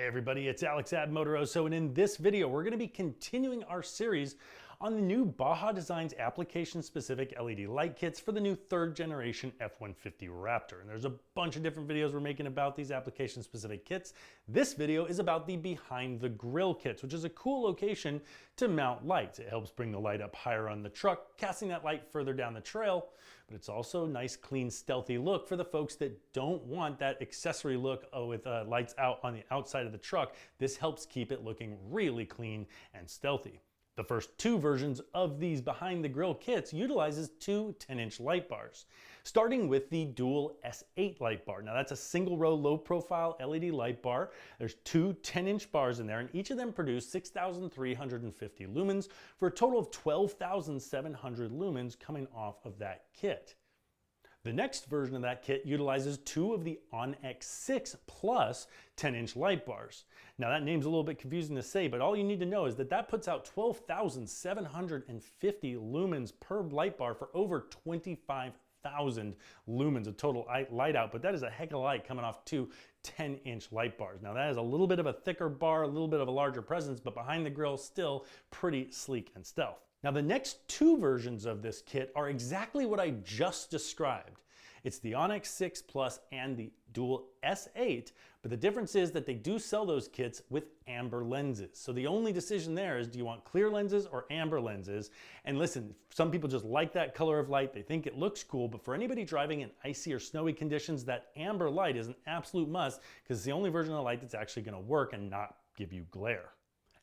Hey everybody, it's Alex at Motoroso, and in this video we're going to be continuing our series on the new Baja Designs application-specific LED light kits for the new third generation F-150 Raptor. And there's a bunch of different videos we're making about these application-specific kits. This video is about the Behind-the-Grille kits, which is a cool location to mount lights. It helps bring the light up higher on the truck, casting that light further down the trail, but it's also a nice, clean, stealthy look for the folks that don't want that accessory look with lights out on the outside of the truck. This helps keep it looking really clean and stealthy. The first two versions of these Behind-the-Grille kits utilizes two 10-inch light bars, starting with the dual S8 light bar. Now that's a single row low profile LED light bar. There's two 10-inch bars in there, and each of them produce 6,350 lumens for a total of 12,700 lumens coming off of that kit. The next version of that kit utilizes two of the Onyx 6 Plus 10-inch light bars. Now that name's a little bit confusing to say, but all you need to know is that that puts out 12,750 lumens per light bar for over 25,000 lumens of total light output. That is a heck of a light coming off two 10-inch light bars. Now that is a little bit of a thicker bar, a little bit of a larger presence, but behind the grill still pretty sleek and stealth. Now the next two versions of this kit are exactly what I just described. It's the Onyx 6 Plus and the dual S8, but the difference is that they do sell those kits with amber lenses. So the only decision there is, do you want clear lenses or amber lenses? And listen, some people just like that color of light. They think it looks cool, but for anybody driving in icy or snowy conditions, that amber light is an absolute must because it's the only version of the light that's actually going to work and not give you glare.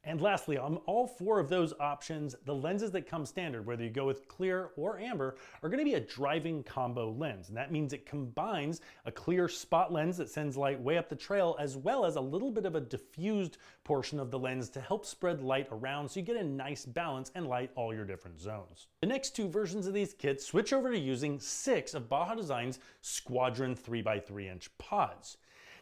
And lastly, on all four of those options, the lenses that come standard, whether you go with clear or amber, are going to be a driving combo lens. And that means it combines a clear spot lens that sends light way up the trail, as well as a little bit of a diffused portion of the lens to help spread light around so you get a nice balance and light all your different zones. The next two versions of these kits switch over to using 6 of Baja Design's Squadron 3x3-inch pods.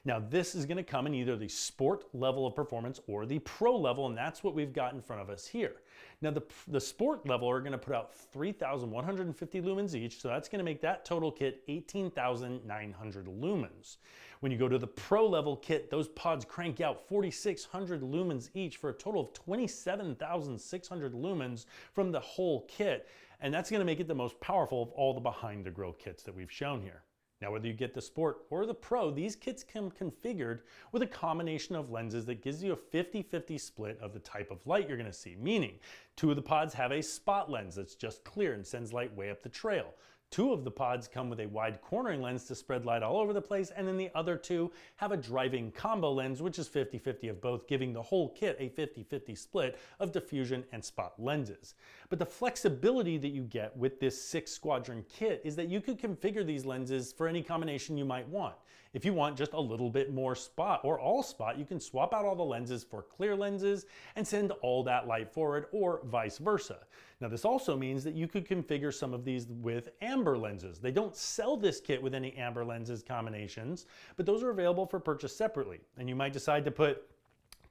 Now this is going to come in either the sport level of performance or the pro level, and that's what we've got in front of us here. Now the sport level are going to put out 3,150 lumens each, so that's going to make that total kit 18,900 lumens. When you go to the pro level kit, those pods crank out 4,600 lumens each for a total of 27,600 lumens from the whole kit, and that's going to make it the most powerful of all the Behind-the-Grille kits that we've shown here. Now, whether you get the Sport or the Pro, these kits come configured with a combination of lenses that gives you a 50-50 split of the type of light you're going to see, meaning two of the pods have a spot lens that's just clear and sends light way up the trail. Two of the pods come with a wide cornering lens to spread light all over the place, and then the other two have a driving combo lens, which is 50-50 of both, giving the whole kit a 50-50 split of diffusion and spot lenses. But the flexibility that you get with this 6 Squadron kit is that you could configure these lenses for any combination you might want. If you want just a little bit more spot or all spot, you can swap out all the lenses for clear lenses and send all that light forward, or vice versa. Now this also means that you could configure some of these with amber lenses. They don't sell this kit with any amber lenses combinations, but those are available for purchase separately. And you might decide to put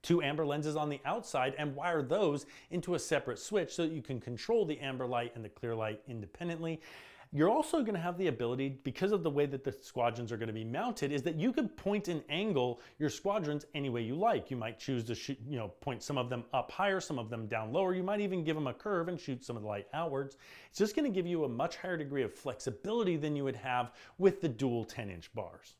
two amber lenses on the outside and wire those into a separate switch so that you can control the amber light and the clear light independently. You're also going to have the ability, because of the way that the squadrons are going to be mounted, is that you could point and angle your squadrons any way you like. You might choose to shoot, point some of them up higher, some of them down lower. You might even give them a curve and shoot some of the light outwards. It's just going to give you a much higher degree of flexibility than you would have with the dual 10-inch bars.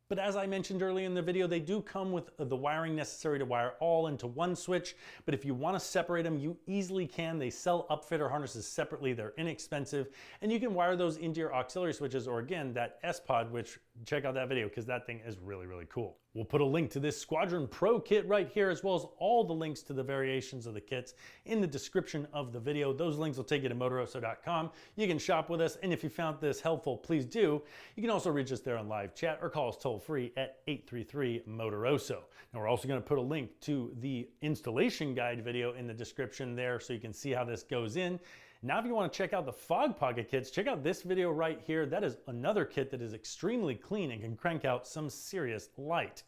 But as I mentioned earlier in the video, they do come with the wiring necessary to wire all into one switch. But if you want to separate them, you easily can. They sell upfitter harnesses separately. They're inexpensive. And you can wire those into your auxiliary switches, or again, that S-Pod, which check out that video because that thing is really, really cool. We'll put a link to this Squadron Pro kit right here, as well as all the links to the variations of the kits in the description of the video. Those links will take you to Motoroso.com. You can shop with us, and if you found this helpful, please do. You can also reach us there on live chat or call us toll-free at 833-MOTOROSO. Now we're also going to put a link to the installation guide video in the description there so you can see how this goes in. Now, if you want to check out the Fog Pocket kits, check out this video right here. That is another kit that is extremely clean and can crank out some serious light.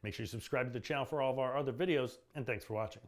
Make sure you subscribe to the channel for all of our other videos, and thanks for watching.